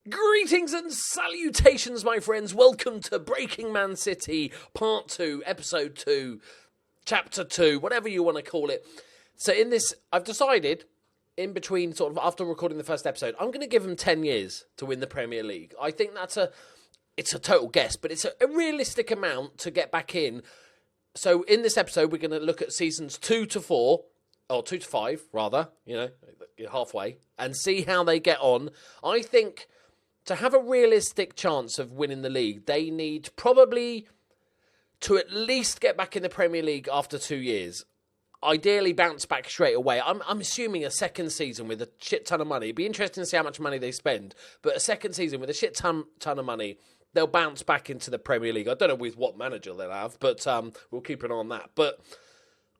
Greetings and salutations, my friends. Welcome to Breaking Man City, Part 2, Episode 2, Chapter 2, whatever you want to call it. So in this, I've decided, in between, sort of after recording the first episode, I'm going to give them 10 years to win the Premier League. I think it's a total guess, but it's a realistic amount to get back in. So in this episode, we're going to look at seasons 2 to 4, or 2 to 5, rather, halfway, and see how they get on. I think to have a realistic chance of winning the league, they need probably to at least get back in the Premier League after 2 years. Ideally, bounce back straight away. I'm assuming a second season with a shit ton of money. It'd be interesting to see how much money they spend. But a second season with a shit ton of money, they'll bounce back into the Premier League. I don't know with what manager they'll have, but we'll keep an eye on that. But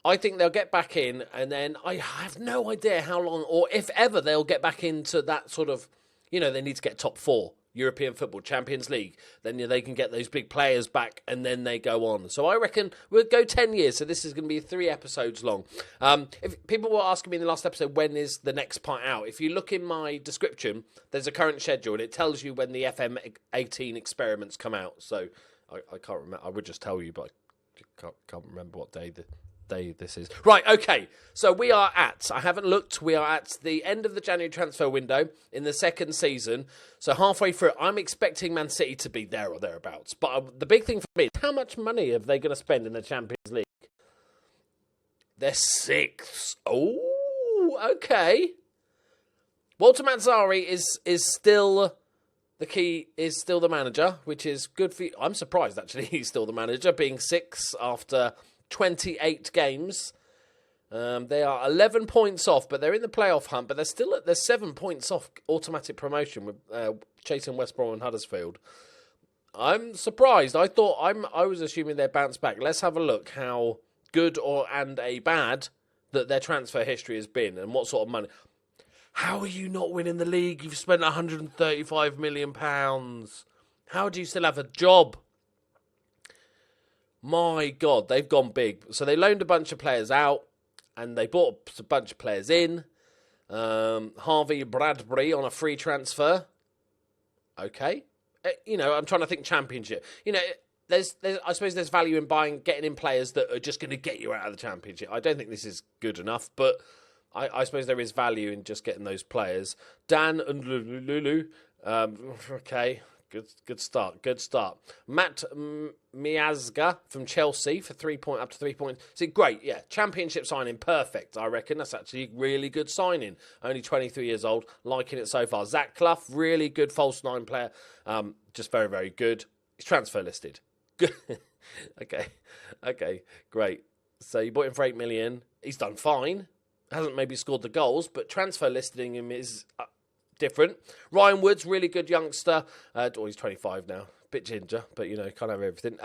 I think they'll get back in, and then I have no idea how long, or if ever, they'll get back into that sort of, they need to get top 4, European football, Champions League. Then they can get those big players back, and then they go on. So I reckon we'll go 10 years, so this is going to be 3 episodes long. If people were asking me in the last episode, when is the next part out? If you look in my description, there's a current schedule, and it tells you when the FM18 experiments come out. So I can't remember. I would just tell you, but I can't remember what day this is. Right, okay. So I haven't looked, we are at the end of the January transfer window in the second season. So halfway through, I'm expecting Man City to be there or thereabouts. But the big thing for me is, how much money are they going to spend in the Champions League? They're 6th. Oh, okay. Walter Mazzarri is still the key, is still the manager, which is good for you. I'm surprised, actually, he's still the manager, being 6th after 28 games. They are 11 points off, but they're in the playoff hunt. But they're 7 points off automatic promotion with chasing West Brom and Huddersfield. I'm surprised. I was assuming they'd bounce back. Let's have a look how good and a bad that their transfer history has been, and what sort of money. How are you not winning the league? You've spent £135 million. How do you still have a job? My God, they've gone big. So they loaned a bunch of players out, and they bought a bunch of players in. Harvey Bradbury on a free transfer. Okay. I'm trying to think Championship. I suppose there's value in getting in players that are just going to get you out of the Championship. I don't think this is good enough, but I suppose there is value in just getting those players. Dan and Lulu. Okay. Good start. Matt Miazga from Chelsea for up to 3 points. See, great, yeah. Championship signing, perfect, I reckon. That's actually a really good signing. Only 23 years old, liking it so far. Zach Clough, really good false 9 player. Just very, very good. He's transfer listed. Good. Okay, great. So you bought him for 8 million. He's done fine. Hasn't maybe scored the goals, but transfer listing him is different. Ryan Woods, really good youngster. He's 25 now. Bit ginger, but, can't have everything.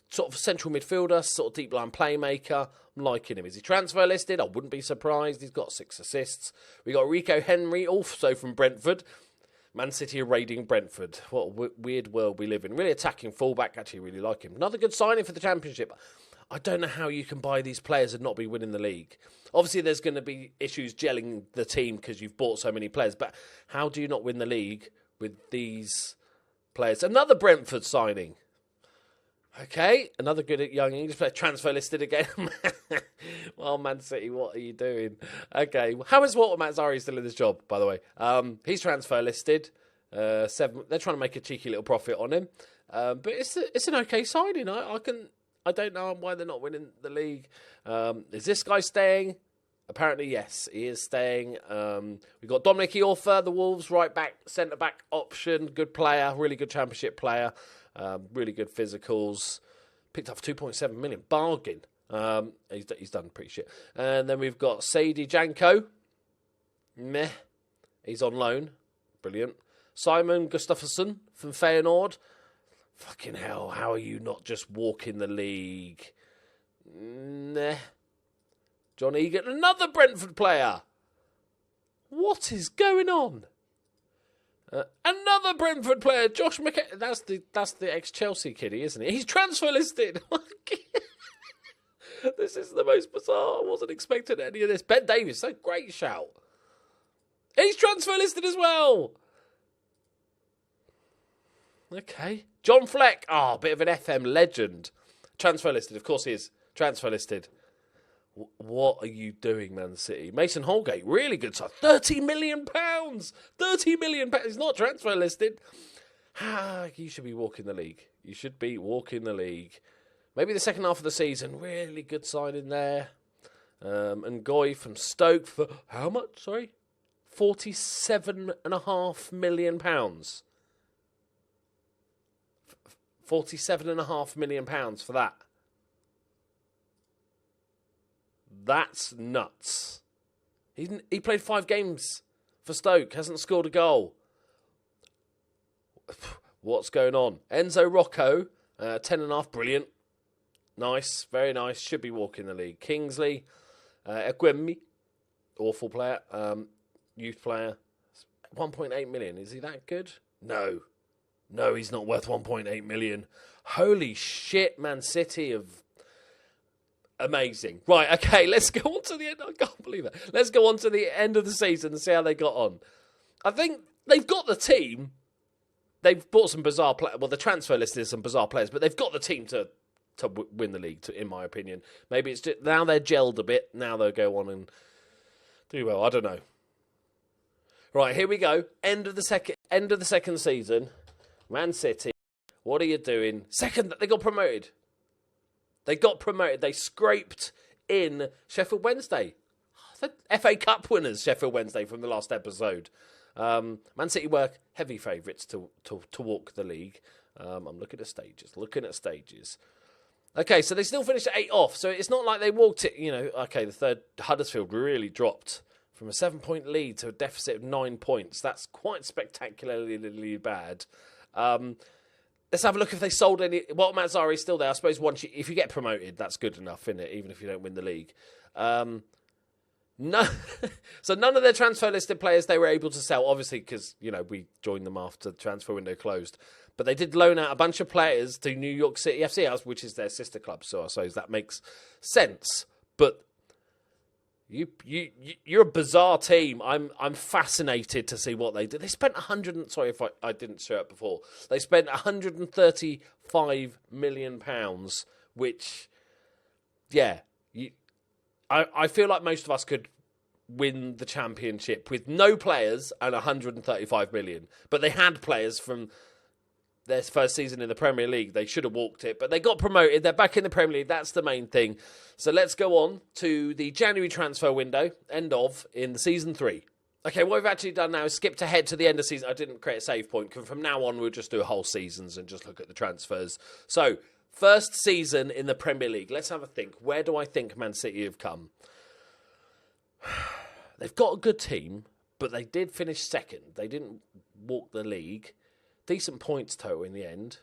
Sort of central midfielder, sort of deep line playmaker. I'm liking him. Is he transfer listed? I wouldn't be surprised. He's got 6 assists. We got Rico Henry, also from Brentford. Man City are raiding Brentford. What a weird world we live in. Really attacking fullback. Actually, really like him. Another good signing for the Championship. I don't know how you can buy these players and not be winning the league. Obviously, there's going to be issues gelling the team because you've bought so many players. But how do you not win the league with these players? Another Brentford signing. Okay, another good young English player. Transfer listed again. Well, Man City, what are you doing? Okay, how is Walter Mazzarri still in this job, by the way? He's transfer listed. 7. They're trying to make a cheeky little profit on him. But it's an okay signing. I don't know why they're not winning the league. Is this guy staying? Apparently, yes, he is staying. We've got Dominic Iorfa, the Wolves, right back, centre-back option. Good player, really good Championship player. Really good physicals. Picked up for 2.7 million. Bargain. He's done pretty shit. And then we've got Sadie Janko. Meh. He's on loan. Brilliant. Simon Gustafsson from Feyenoord. Fucking hell, how are you not just walking the league? Nah. John Egan, another Brentford player. What is going on? Another Brentford player, Josh McKay. That's the ex-Chelsea kiddie, isn't it? He's transfer listed. This is the most bizarre. I wasn't expecting any of this. Ben Davies, a great shout. He's transfer listed as well. Okay. John Fleck. Oh, bit of an FM legend. Transfer listed. Of course he is. Transfer listed. What are you doing, Man City? Mason Holgate, really good side. £30 million. £30 million. He's not transfer listed. You should be walking the league. You should be walking the league. Maybe the second half of the season, really good signing there. And Goy from Stoke for how much? Sorry, £47.5 million. £47.5 million for that. That's nuts. He played 5 games for Stoke, hasn't scored a goal. What's going on? Enzo Rocco, 10.5, brilliant. Nice, very nice. Should be walking the league. Kingsley, Ekwemi, awful player. Youth player, 1.8 million. Is he that good? No, he's not worth 1.8 million. Holy shit, Man City have... Amazing. Right, okay, let's go on to the end. I can't believe it. Let's go on to the end of the season and see how they got on. I think they've got the team. They've bought some bizarre players. Well, the transfer list is some bizarre players, but they've got the team to win the league, in my opinion. Maybe it's just, now they're gelled a bit. Now they'll go on and do well. I don't know. Right, here we go. End of the second season. Man City, what are you doing? Second, they got promoted. They scraped in Sheffield Wednesday. The FA Cup winners, Sheffield Wednesday, from the last episode. Man City were heavy favourites to walk the league. I'm looking at stages. Okay, so they still finished at 8 off. So it's not like they walked it, Okay, the third, Huddersfield really dropped from a 7-point lead to a deficit of 9 points. That's quite spectacularly bad. Let's have a look if they sold any. Well, Mazzari's still there. I suppose if you get promoted, that's good enough, isn't it? Even if you don't win the league. No, so none of their transfer listed players they were able to sell, obviously, because we joined them after the transfer window closed. But they did loan out a bunch of players to New York City FC, which is their sister club. So I suppose that makes sense. But you're a bizarre team. I'm fascinated to see what they did. They spent sorry if I didn't show it before. They spent £135 million, which, yeah, I feel like most of us could win the championship with no players and 135 million. But they had players from their first season in the Premier League. They should have walked it, but they got promoted. They're back in the Premier League. That's the main thing. So let's go on to the January transfer window, in season 3. Okay, what we've actually done now is skipped ahead to the end of season. I didn't create a save point, because from now on we'll just do whole seasons and just look at the transfers. So, first season in the Premier League. Let's have a think. Where do I think Man City have come? They've got a good team, but they did finish second. They didn't walk the league. Decent points total in the end.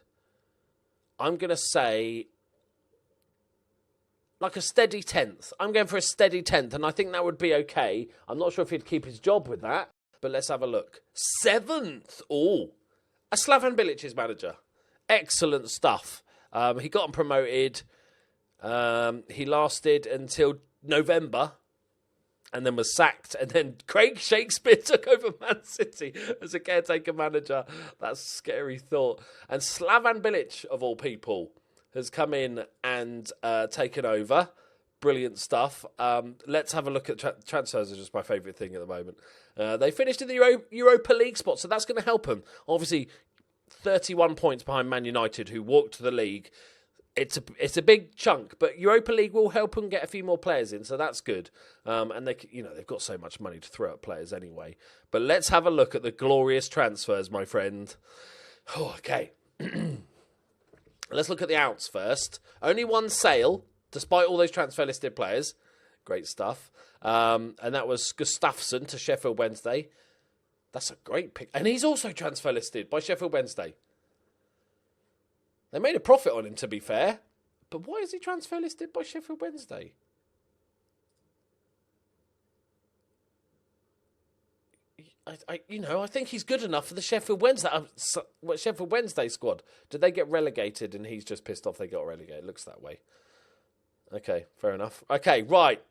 I'm going to say like a steady 10th. I'm going for a steady 10th, and I think that would be okay. I'm not sure if he'd keep his job with that, but let's have a look. 7th! Oh, a Slaven Bilic's manager. Excellent stuff. He got him promoted. He lasted until November and then was sacked. And then Craig Shakespeare took over Man City as a caretaker manager. That's a scary thought. And Slaven Bilic, of all people, has come in and taken over. Brilliant stuff. Let's have a look at transfers. Are just my favourite thing at the moment. They finished in the Europa League spot, so that's going to help them. Obviously, 31 points behind Man United, who walked to the league. It's a big chunk, but Europa League will help them get a few more players in, so that's good. And they've got so much money to throw at players anyway. But let's have a look at the glorious transfers, my friend. Oh, okay. Let's look at the outs first. Only one sale, despite all those transfer listed players. Great stuff. And that was Gustafsson to Sheffield Wednesday. That's a great pick. And he's also transfer listed by Sheffield Wednesday. They made a profit on him, to be fair. But why is he transfer listed by Sheffield Wednesday? I think he's good enough for the Sheffield Wednesday squad. Did they get relegated and he's just pissed off they got relegated? It looks that way. Okay, fair enough. Okay, right.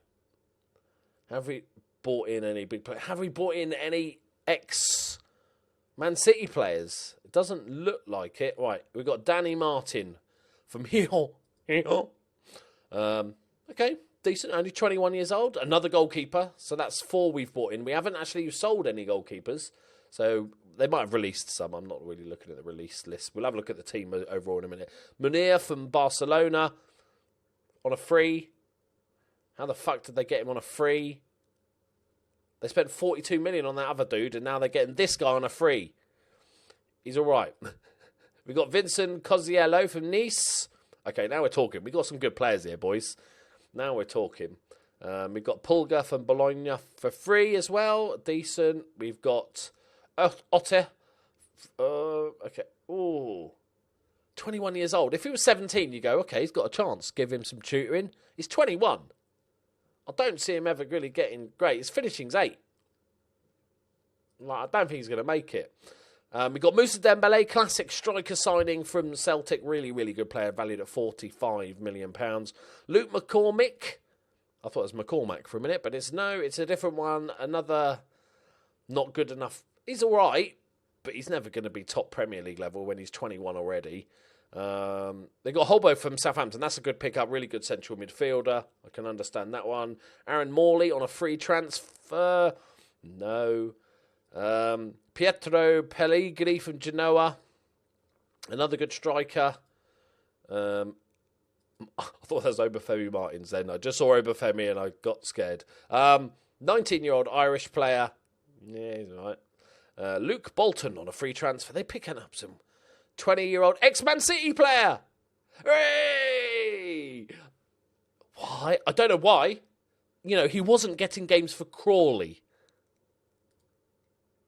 Have we bought in any big players? Have we bought in any ex-Man City players? It doesn't look like it. Right, we've got Danny Martin from Hill. Okay, decent. Only 21 years old. Another goalkeeper. So that's 4 we've bought in. We haven't actually sold any goalkeepers. So they might have released some. I'm not really looking at the release list. We'll have a look at the team overall in a minute. Munir from Barcelona on a free. How the fuck did they get him on a free? They spent 42 million on that other dude, and now they're getting this guy on a free. He's all right. We've got Vincent Cosiello from Nice. Okay, now we're talking. We've got some good players here, boys. Now we're talking. We've got Pulga from Bologna for free as well. Decent. We've got Otte. Okay. Ooh. 21 years old. If he was 17, you go, okay, he's got a chance. Give him some tutoring. He's 21. I don't see him ever really getting great. His finishing's 8. I don't think he's going to make it. We've got Moussa Dembele, classic striker signing from Celtic. Really, really good player, valued at £45 million. Luke McCormick. I thought it was McCormack for a minute, but it's a different one. Another not good enough. He's all right, but he's never going to be top Premier League level when he's 21 already. They got Holbo from Southampton. That's a good pickup. Really good central midfielder. I can understand that one. Aaron Morley on a free transfer. No. Pietro Pellegrini from Genoa. Another good striker. I thought that was Obafemi Martins then. I just saw Obafemi and I got scared. 19-year-old Irish player. Yeah, he's all right. Luke Bolton on a free transfer. They're picking up some 20-year-old ex-Man City player. Hooray! Why? I don't know why. You know, he wasn't getting games for Crawley.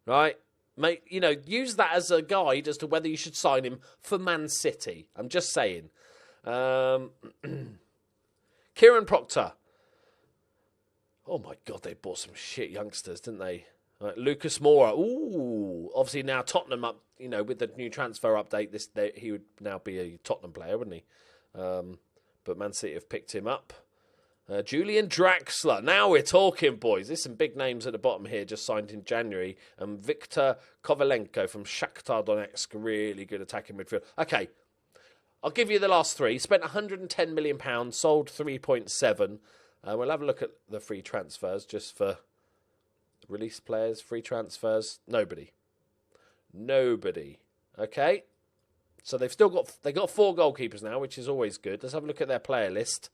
Right? Mate, you know, use that as a guide as to whether you should sign him for Man City. I'm just saying. Kieran Proctor. Oh, my God, they bought some shit youngsters, didn't they? Right, Lucas Moura. Ooh, obviously now Tottenham up, you know, with the new transfer update, he would now be a Tottenham player, wouldn't he? But Man City have picked him up. Julian Draxler. Now we're talking, boys. There's some big names at the bottom here, just signed in January. And Viktor Kovalenko from Shakhtar Donetsk, really good attacking midfield. Okay, I'll give you the last 3. Spent £110 million, sold 3.7. We'll have a look at the free transfers just for release players, free transfers. Nobody. Okay. So they've got 4 goalkeepers now, which is always good. Let's have a look at their player list.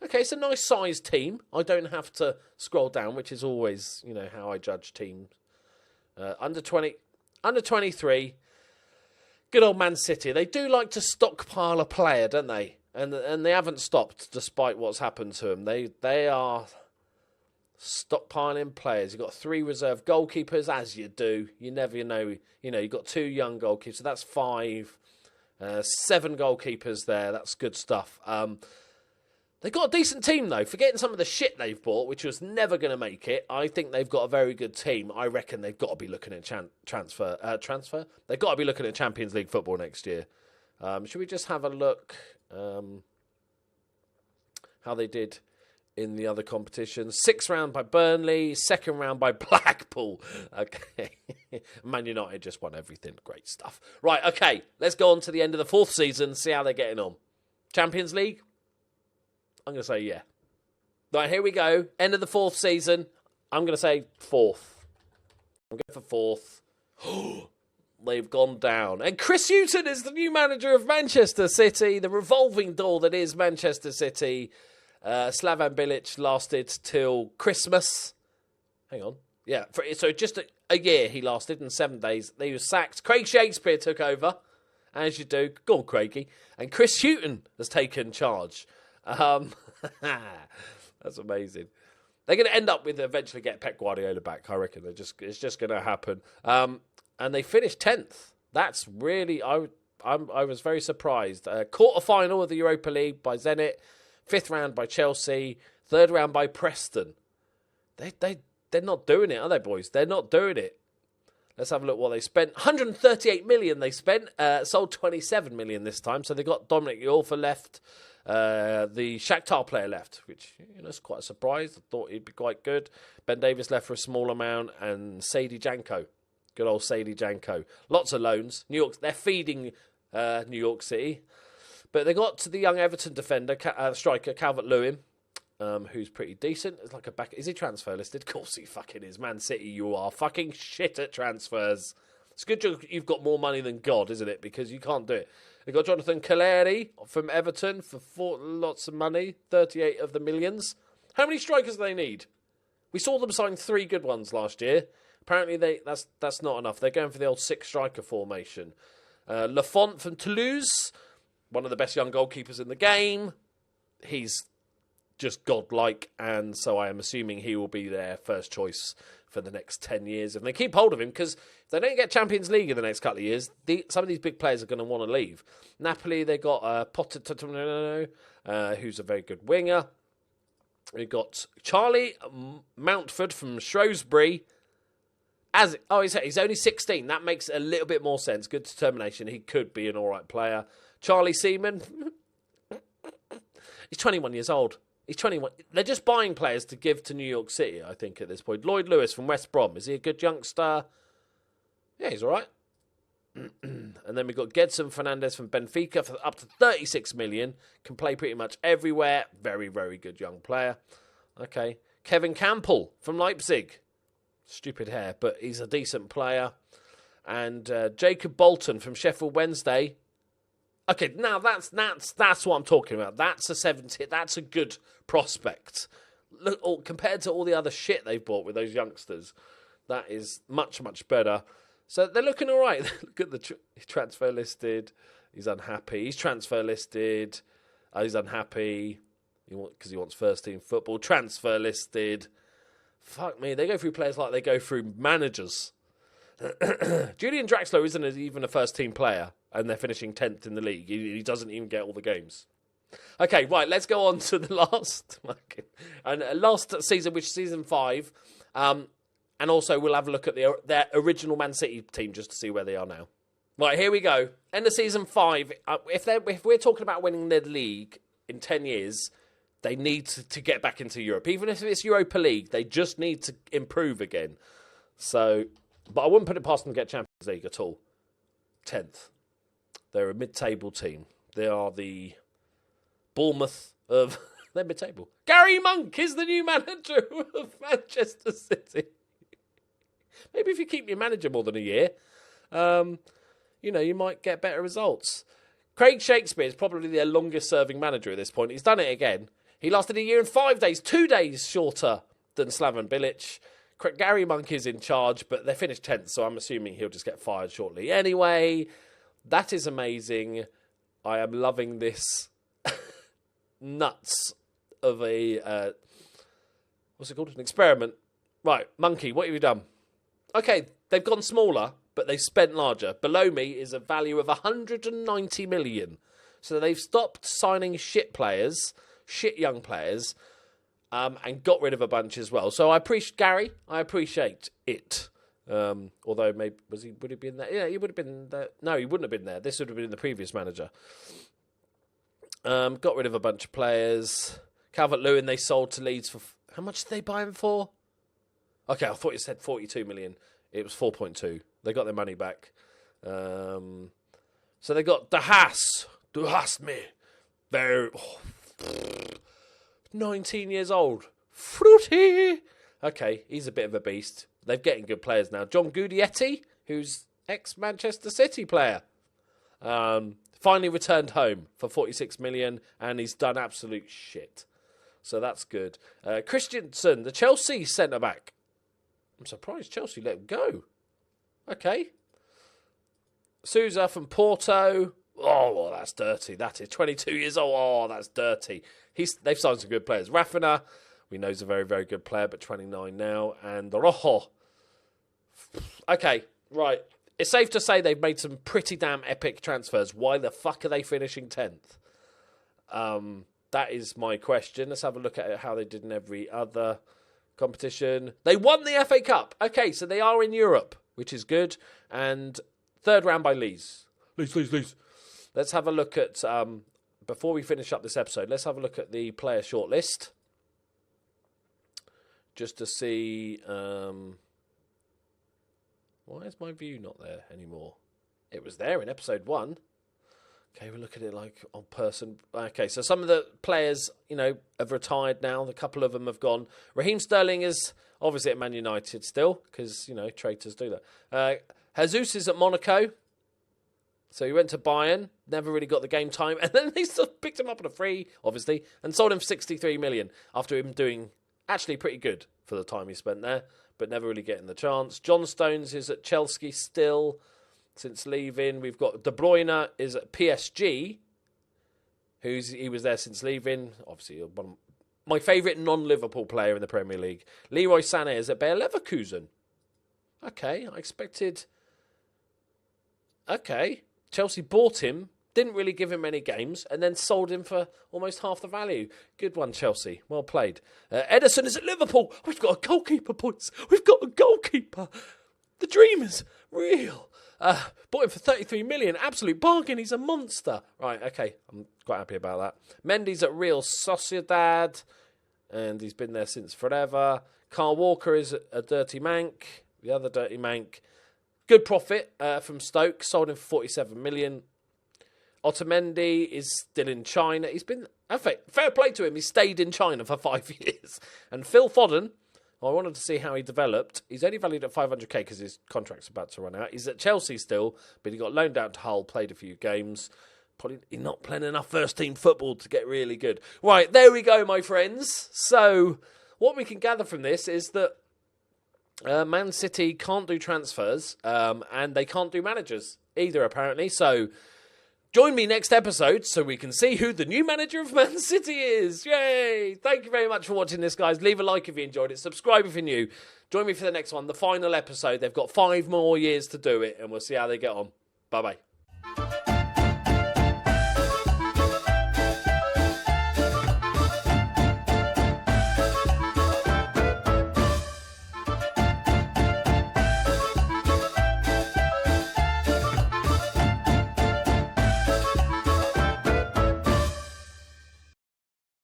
Okay, it's a nice sized team. I don't have to scroll down, which is always, you know, how I judge teams. Under 23. Good old Man City. They do like to stockpile a player, don't they? And they haven't stopped despite what's happened to them. They are stockpiling players. You've got 3 reserve goalkeepers, as you do. You never know. You know, you've got 2 young goalkeepers, so that's 5. 7 goalkeepers there. That's good stuff. They've got a decent team, though. Forgetting some of the shit they've bought, which was never going to make it, I think they've got a very good team. I reckon they've got to be looking at transfer. They've got to be looking at Champions League football next year. Should we just have a look how they did in the other competitions? 6th round by Burnley, 2nd round by Blackpool. Okay. Man United just won everything. Great stuff. Right, okay. Let's go on to the end of the 4th season, see how they're getting on. Champions League? I'm going to say yeah. Right, here we go. End of the 4th season. I'm going to say 4th. I'm going for 4th. They've gone down. And Chris Hughton is the new manager of Manchester City. The revolving door that is Manchester City. Slavan Bilic lasted till Christmas. Hang on. Yeah, so just a year he lasted, in 7 days. He was sacked. Craig Shakespeare took over, as you do. Go on, Craigie. And Chris Hughton has taken charge. That's amazing. They're going to end up with eventually get Pep Guardiola back, I reckon. It's just going to happen. And they finished 10th. That's really... I was very surprised. Quarter-final of the Europa League by Zenit. 5th round by Chelsea. 3rd round by Preston. They're not doing it, are they, boys? They're not doing it. Let's have a look what they spent. 138 million they spent. Sold 27 million this time. So they got Dominic Iorfa left. The Shakhtar player left, which, you know, is quite a surprise. I thought he'd be quite good. Ben Davies left for a small amount, and Sadie Janko Good old Sadie Janko. Lots of loans. New York, they're feeding New York City. But they got to the young Everton defender, striker, Calvert-Lewin, who's pretty decent. It's like a back. Is he transfer listed? Of course he fucking is. Man City, you are fucking shit at transfers. It's good you've got more money than God, isn't it? Because you can't do it. They got Jonathan Calleri from Everton for lots of money, 38 of the millions. How many strikers do they need? We saw them sign 3 good ones last year. Apparently that's not enough. They're going for the old 6-striker formation. Lafont from Toulouse, one of the best young goalkeepers in the game. He's just godlike, and so I am assuming he will be their first choice for the next 10 years. If they keep hold of him, because if they don't get Champions League in the next couple of years, some of these big players are going to want to leave. Napoli, they got Pochettino, who's a very good winger. We've got Charlie Mountford from Shrewsbury. He's only 16. That makes a little bit more sense. Good determination. He could be an all right player. Charlie Seaman. He's 21 years old. He's 21. They're just buying players to give to New York City, I think, at this point. Lloyd Lewis from West Brom. Is he a good youngster? Yeah, he's all right. And then we've got Gedson Fernandez from Benfica for up to 36 million. Can play pretty much everywhere. Very, very good young player. Okay. Kevin Campbell from Leipzig. Stupid hair, but he's a decent player. And Jacob Bolton from Sheffield Wednesday. Okay, now that's what I'm talking about. That's a 70. That's a good prospect. Look, compared to all the other shit they've bought with those youngsters, that is much, much better. So they're looking all right. Look at the transfer listed. He's unhappy. He's transfer listed. He's unhappy because he wants first team football. Transfer listed. Fuck me. They go through players like they go through managers. Julian Draxler isn't even a first team player, and they're finishing 10th in the league. He doesn't even get all the games. Okay, right, let's go on to the last season, which is season 5. And also we'll have a look at their original Man City team just to see where they are now. Right, here we go. End of season 5. If we're talking about winning the league in 10 years, they need to get back into Europe. Even if it's Europa League, they just need to improve again. So, but I wouldn't put it past them to get Champions League at all. 10th. They're a mid-table team. They are the Bournemouth of... They're mid-table. Gary Monk is the new manager of Manchester City. Maybe if you keep your manager more than a year, you might get better results. Craig Shakespeare is probably their longest-serving manager at this point. He's done it again. He lasted a year and 5 days, 2 days shorter than Slaven Bilic. Gary Monk is in charge, but they finished 10th, so I'm assuming he'll just get fired shortly. Anyway, that is amazing. I am loving this nuts of a... what's it called? An experiment. Right, Monkey, what have you done? Okay, they've gone smaller, but they've spent larger. Below me is a value of 190 million. So they've stopped signing shit young players, and got rid of a bunch as well. So I appreciate Gary. I appreciate it. Although maybe would he been there? Yeah, he would have been there. No, he wouldn't have been there. This would have been the previous manager. Got rid of a bunch of players. Calvert-Lewin they sold to Leeds for how much did they buy him for? Okay, I thought you said 42 million. It was 4.2. They got their money back. So they got Duhasme. Very 19 years old. Fruity. Okay, he's a bit of a beast. They're getting good players now. John Guidetti, who's ex-Manchester City player, finally returned home for 46 million, and he's done absolute shit. So that's good. Christensen, the Chelsea centre-back. I'm surprised Chelsea let him go. Okay. Souza from Porto. Oh, that's dirty. That is 22 years old. Oh, that's dirty. They've signed some good players. Rafina, we know he's a very, very good player, but 29 now. And Rojo. Okay, right. It's safe to say they've made some pretty damn epic transfers. Why the fuck are they finishing 10th? That is my question. Let's have a look at how they did in every other competition. They won the FA Cup. Okay, so they are in Europe, which is good. And third round by Leeds. Leeds. Let's have a look at, before we finish up this episode, let's have a look at the player shortlist. Just to see, Why is my view not there anymore? It was there in episode 1. Okay, we'll look at it like on person. Okay, so some of the players, have retired now. A couple of them have gone. Raheem Sterling is obviously at Man United still, because, traitors do that. Jesus is at Monaco. So he went to Bayern, never really got the game time, and then they still picked him up on a free, obviously, and sold him for 63 million after him doing actually pretty good for the time he spent there, but never really getting the chance. John Stones is at Chelsea still since leaving. We've got De Bruyne is at PSG, he was there since leaving. Obviously, one of my favourite non-Liverpool player in the Premier League. Leroy Sané is at Bayer Leverkusen. Okay, I expected... Okay, Chelsea bought him, didn't really give him any games, and then sold him for almost half the value. Good one, Chelsea. Well played. Ederson is at Liverpool. We've got a goalkeeper, boys. We've got a goalkeeper. The dream is real. Bought him for 33 million. Absolute bargain. He's a monster. Right, okay. I'm quite happy about that. Mendy's at Real Sociedad, and he's been there since forever. Carl Walker is a Dirty Mank. The other Dirty Mank. Good profit from Stoke. Sold him for 47 million. Otamendi is still in China. He's been... Fair play to him. He stayed in China for 5 years. And Phil Foden... I wanted to see how he developed. He's only valued at 500k because his contract's about to run out. He's at Chelsea still, but he got loaned out to Hull, played a few games. Probably not playing enough first-team football to get really good. Right, there we go, my friends. So, what we can gather from this is that Man City can't do transfers, and they can't do managers either, apparently. So, join me next episode so we can see who the new manager of Man City is. Yay! Thank you very much for watching this, guys. Leave a like if you enjoyed it. Subscribe if you're new. Join me for the next one, the final episode. They've got 5 more years to do it, and we'll see how they get on. Bye-bye.